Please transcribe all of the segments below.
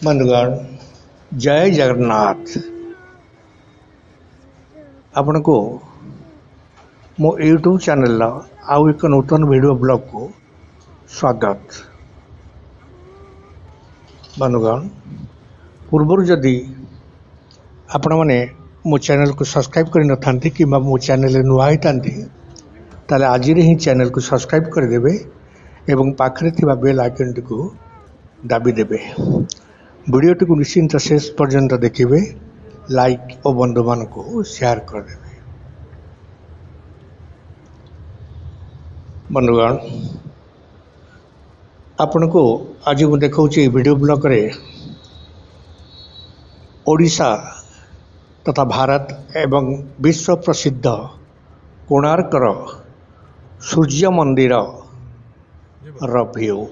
बंधुगण जय जगन्नाथ। आपण को मो यूट्यूब चैनल आउ एक नूतन वीडियो ब्लॉग को स्वागत। बंधुगण पूर्व जदि आपण मैंने मो चैनल को सब्सक्राइब कर न कि मो चैनल नुआ होता आज ही चैनल को सब्सक्राइब करदे एवं पाखरे थिबा बेल आइकन टी को दाबी देबे। वीडियोटी को निश्चिंत शेष पर्यंत देखिए, लाइक और बंधु मान को शेयर कर देवे। बंधुगण आपण को आज मुझे देखा वीडियो ब्लॉग रे ओडिशा तथा भारत एवं विश्व प्रसिद्ध कोणार्कर सूर्य मंदिर व्यू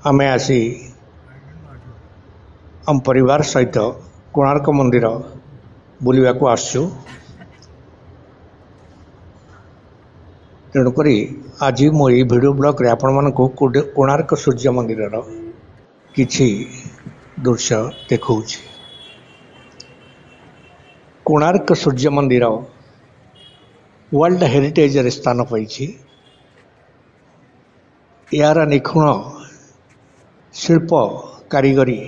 आमे आसी आम परिवार सहित कोणार्क मंदिर बुलवा को आसु। तेणुक आज मो ये वीडियो ब्लॉग रे आपण मान को कोणार्क सूर्य मंदिर किछि दृश्य देखौछि। कोणार्क सूर्य मंदिर वर्ल्ड हेरिटेज रे स्थान पाई। यार निखुण शिल्प कारीगरी,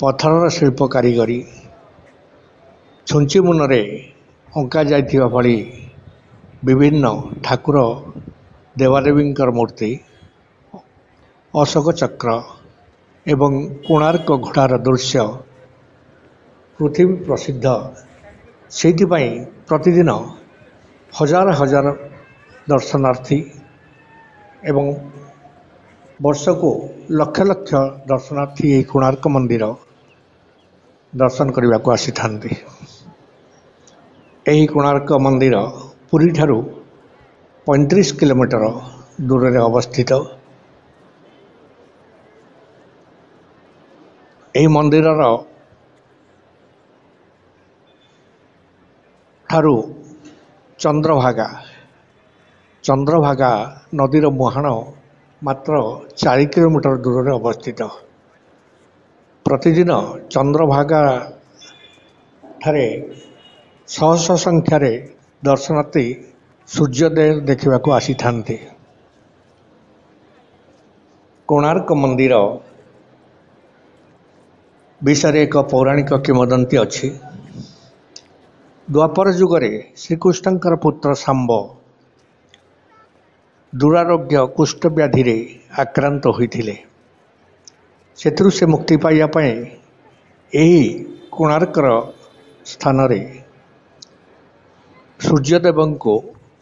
पत्थर शिल्प कारीगरी, छुंची मुनरे अंका जाइथिबा भली विभिन्न ठाकुर देवादेवी मूर्ति, अशोक चक्र एवं कोणार्क घोड़ार दृश्य पृथ्वी प्रसिद्ध। से प्रतिदिन हजार हजार दर्शनार्थी एवं वर्ष को लक्ष लक्ष दर्शनार्थी ये कोणार्क मंदिर दर्शन करने को आसी था। यही कोणार्क मंदिर पुरी ठारू 35 किलोमीटर दूर में अवस्थित। यही मंदिर ठारू चंद्रभागा नदीर मुहाण मात्र 4 किलोमीटर दूर में अवस्थित। प्रतिदिन चंद्रभागा ठारे शह शह संख्यार दर्शनार्थी सूर्योदय देखा को आसी था। कोणार्क मंदिर विषय एक पौराणिक किंवदंती अच्छी। द्वापर जुगरे श्रीकृष्णकर पुत्र सांब दुरारोग्य कुष्ठ व्याधि रे आक्रांत होइथिले। सेतु से मुक्ति पाइबापी यही कोणार्कर स्थान रे सूर्यदेव को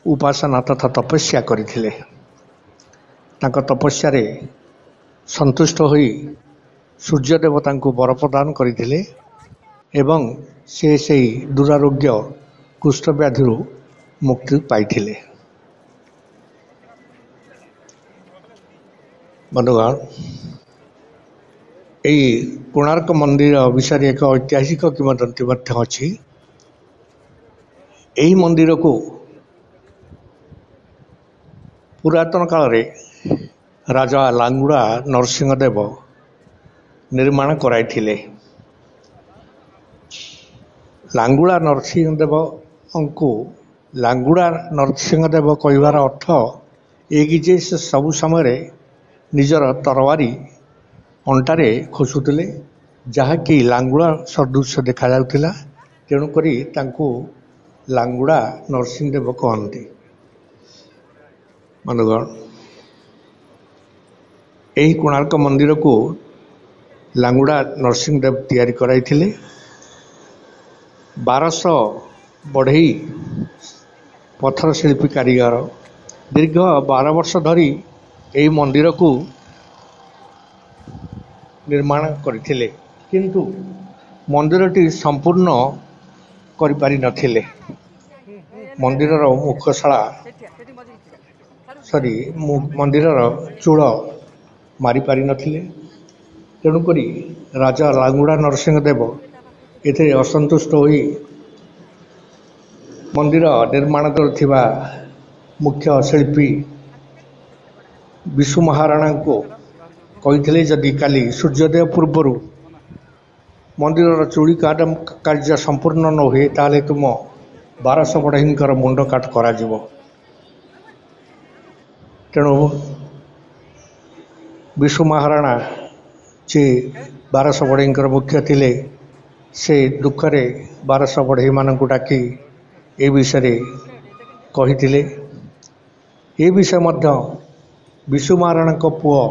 उपासना तथा तपस्या करथिले। तांको तपस्या रे संतुष्ट होई सूर्यदेव तांको वर प्रदान करथिले एवं से दुरारोग्य कुष्ठ व्याधि मुक्ति पाइथिले। बंधुगण यही कोणार्क मंदिर विषय एक ऐतिहासिक किंवदंती अच्छी। यही मंदिर को पुरातन काल रे राजा लांगुड़ा नरसिंहदेव निर्माण कराइथिले। लांगुड़ा नरसिंहदेव को लांगुड़ा नरसिंहदेव कहबार अर्थ एक जे से सबु समय निजर तरवारी अंटारे खोसुले जहाँकि लांगुड़ा सदृश देखा जाउथिला। तेणुक लांगुड़ा नरसिंहदेव कहते। बंधुगण यही कोणार्क मंदिर को लांगुड़ा नरसिंहदेव तैयारी कराइथिले। 1200 बढ़ई पत्थर शिल्पी कारीगर दीर्घ 12 वर्ष धरी यही मंदिर को निर्माण करथिले, किंतु मंदिरटी संपूर्ण करि नथिले। मंदिरर मुखशाला मंदिरर चूड़ मारी पारि नथिले। तेणुक राजा लांगुड़ा नरसिंहदेव एथे असंतुष्ट होई मंदिर निर्माण करुथिबा मुख्य शिल्पी विशु महाराणा को कही जदि काली सूर्योदय पूर्वर मंदिर चूड़ी काट कार्य संपूर्ण न हुए ताले तुम 1200 बढ़ईर मुंड काट करा तेणु विशु महाराणा जे 1200 बढ़ईर मुख्य थिले से दुखरे 1200 बढ़ई मान डाकी ए विषय कही ए विषय मध्य विशु महाराणा पुओ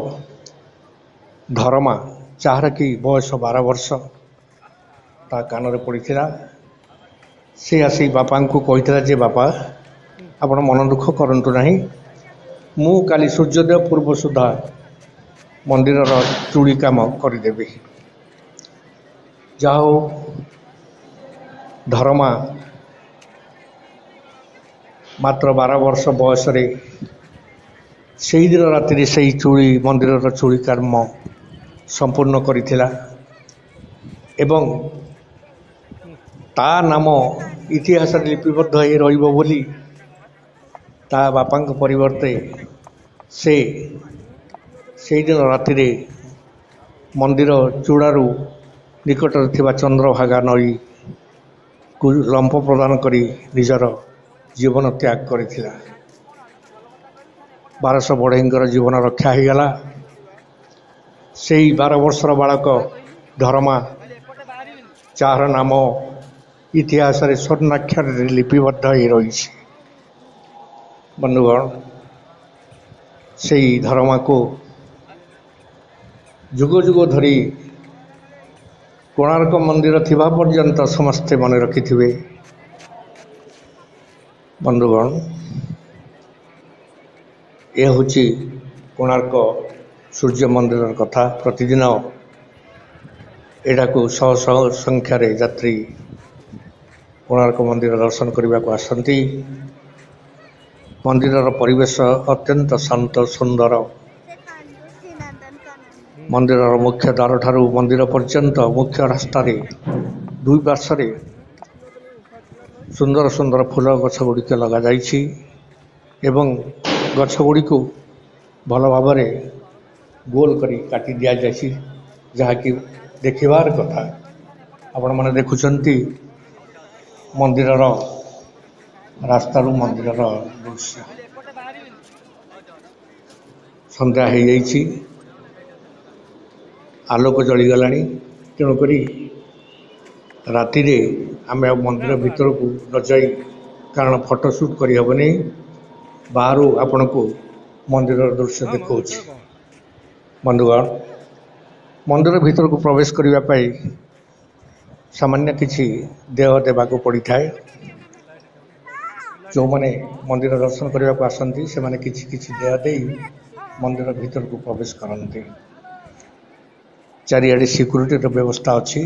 धर्मा जार कि बयस 12 वर्ष ता कान पड़ा से आसी बापा को कही जे बापा आपण मन दुख करंतु नहीं मु काली सूर्योदय पूर्व सुधा मंदिर चूड़ी काम करदेवी जाओ धर्मा मात्र 12 वर्ष बयस से दिन राति से चूड़ी मंदिर चूड़ी काम संपूर्ण करिथिला एवं ता नाम इतिहास लिपिबद्ध हो रहिबो बोली ता बापा परिवर्ते से दिन राति मंदिर चूड़ारू निकट थिबा चंद्रभागा नई को लंप प्रदान करी निजर जीवन त्याग करिथिला 1200 बढ़ईर जीवन रक्षा हो गला से 12 वर्षर बालक धर्मा जार नाम इतिहास स्वर्णाक्षर लिपिबद्ध हो रही बंधुगण से धर्मा को जुग जुग धरी कोणार्क मंदिर थिबा पर्यंत समस्ते मन रखिथिबे बंधुगण यह हूँ कोणार्क सूर्य मंदिर कथा प्रतिदिन एटा को शह शह संख्यार यात्री कोणार्क मंदिर दर्शन करने को आसती मंदिर परिवेश अत्यंत शांत सुंदर मंदिर मुख्य द्वार ठारू मंदिर पर्यंत मुख्य रास्तार दुई पार्श्व सुंदर सुंदर फूल गछ गुड़िक लग जाइछि एवं गछ गुड़िक भल भाव गोल करी काटी दिया जाइछि जहाँकि देखिबार कथा आपण माने देखुचंती मंदिर रास्ता मंदिर दृश्य संध्या हो जाइछि आलोक जलीगला तेणुक राति आम मंदिर भीतर को न जाई कारण फोटोशूट करहबनी बाहर आपण को मंदिर दृश्य देखा बंधुगण मंदिर भीतर को प्रवेश करने सामान्य किसी देह देवाक पड़ी था जो मैंने मंदिर दर्शन करने को आसती से मैंने किसी देह दे मंदिर भीतर को प्रवेश करते चारिआडे सिक्यूरीटी व्यवस्था अच्छी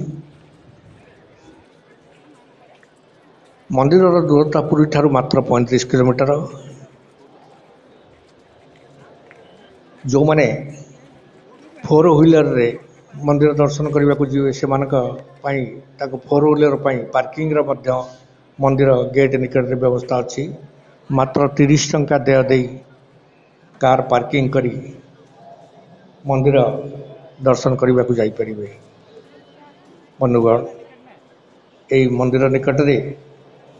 मंदिर दूरता पुरी ठारू मात्र 35 किलोमीटर जो मैंने 4 व्हीलर रे मंदिर दर्शन करने को जी से 4 व्हीलर पार्किंग मंदिर गेट निकट रे व्यवस्था अच्छी मात्र 30 टंका देय दे कार पार्किंग करी मंदिर दर्शन करने को जापर बंधुगण यही मंदिर निकट रे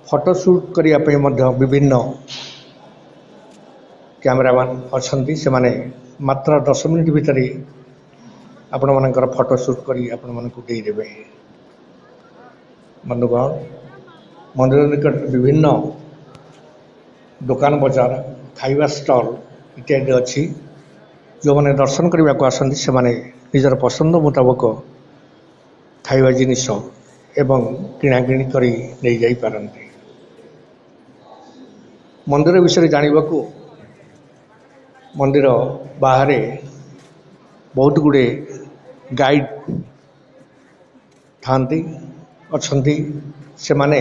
फोटोशूट करने विभिन्न कैमरामैन अच्छा से माने मात्र 10 मिनिट भितर आपण मानकर फोटोशूट करी आपण मानकु देदेवे बंधुगण मंदिर निकट विभिन्न दुकान बजार खाइबा स्टॉल इत्यादि अच्छी जो मैंने दर्शन करने को आसती से माने निजर पसंद मुताबक खाइबा जिनिस एवं किणाकिणी करी नहीं जाई पारंती मंदिर विषय जानवा को मंदिर बाहर बहुत गुड़े गाइड थांती अच्छी से माने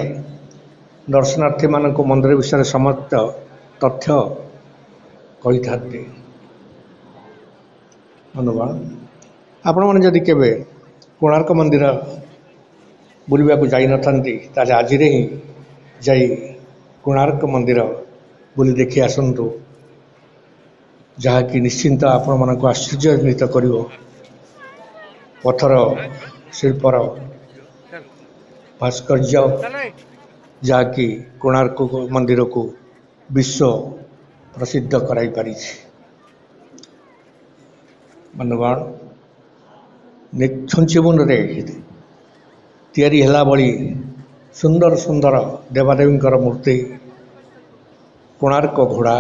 दर्शनार्थी मान को मंदिर विषय समस्त तथ्य कही था धन्यवाद आपण मैंने जदि केवे कोणार्क मंदिर बुलवा को जाई नथांती ताले आज ही जाई कोणार्क मंदिर बुली देखी आसतु ଯାହାକି ନିଶ୍ଚିନ୍ତ ଆପଣମାନଙ୍କୁ ଆଶ୍ଚର୍ଯ୍ୟାନ୍ୱିତ କରିବ। ପଥର ଶିଳ୍ପର ଭାସ୍କର୍ଯ୍ୟ ଯାହାକି କୋଣାର୍କ ମନ୍ଦିରକୁ ବିଶ୍ୱ ପ୍ରସିଦ୍ଧ କରାଇପାରିଛି। ବନ୍ଧୁଗଣ, ନିଚ୍ଛୁଞ୍ଚ ମୁନରେ ତିଆରି ହେଲା ଭଳି ସୁନ୍ଦର ସୁନ୍ଦର ଦେବାଦେବୀଙ୍କର ମୂର୍ତ୍ତି, କୋଣାର୍କ ଘୋଡ଼ା,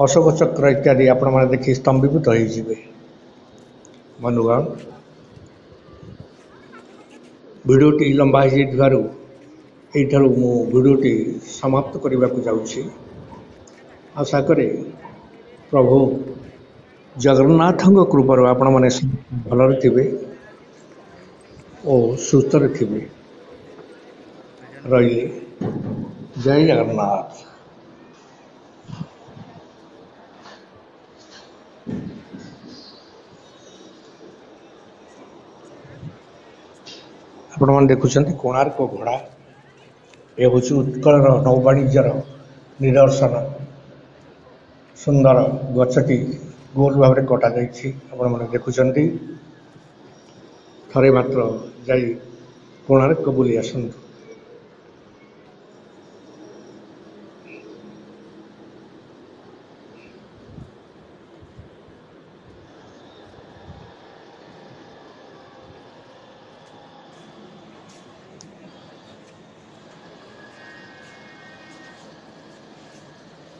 ଅଶୋକ ଚକ୍ର ଇତ୍ୟାଦି ଆପଣମାନେ ଦେଖି ସ୍ତମ୍ଭୀଭୂତ ହୋଇଯିବେ। ବନ୍ଧୁଗଣ, ଭିଡ଼ିଓଟି ଲମ୍ବା ହୋଇଯାଇଥିବାରୁ ଏଇଠାରୁ ମୁଁ ଭିଡ଼ିଓଟି ସମାପ୍ତ କରିବାକୁ ଯାଉଛି। ଆଶା କରେ ପ୍ରଭୁ ଜଗନ୍ନାଥଙ୍କ କୃପାରୁ ଆପଣମାନେ ଭଲରେ ଥିବେ ଓ ସୁସ୍ଥରେ ଥିବେ। ରହିଲି, ଜୟ ଜଗନ୍ନାଥ। ଆପଣମାନେ ଦେଖୁଛନ୍ତି କୋଣାର୍କ ଘୋଡ଼ା। ଏ ହେଉଛି ଉତ୍କଳର ନୌବାଣିଜ୍ୟର ନିଦର୍ଶନ। ସୁନ୍ଦର ଗଛଟି ଗୋଲ ଭାବରେ କଟାଯାଇଛି, ଆପଣମାନେ ଦେଖୁଛନ୍ତି। ଥରେ ମାତ୍ର ଯାଇ କୋଣାର୍କ ବୁଲି ଆସନ୍ତୁ।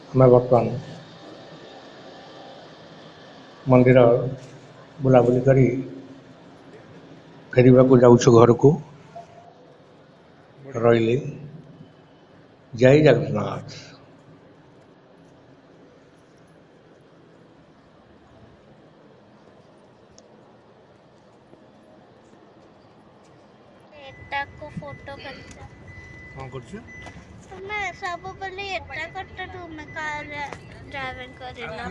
ଆମେ ବର୍ତ୍ତମାନ ମନ୍ଦିର ବୁଲାବୁଲି କରି ଫେରିବାକୁ ଯାଉଛୁ ଘରକୁ। ରହିଲି, ଜୟ ଜଗନ୍ନାଥ। फोटो करता कौन करछु? तुम्हें सब बोले एटा करता तुम कार ड्राइविंग करेला।